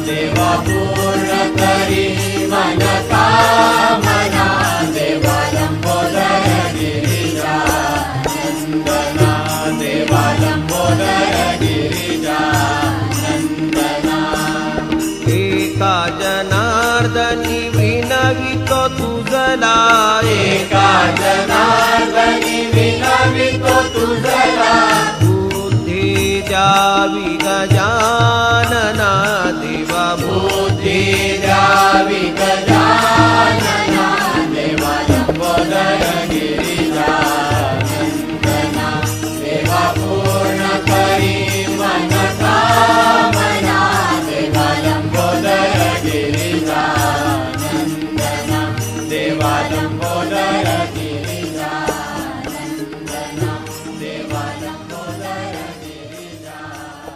देवा पूर्ण करी मन कामना देवा लंबोदर गिरिजा नंदना देवा लंबोदर गिरिजा नंदना एका जनार्दनी विनवितो तुझला एका जनार्दनी विनवितो तुझला बुद्धी द्यावी गजानना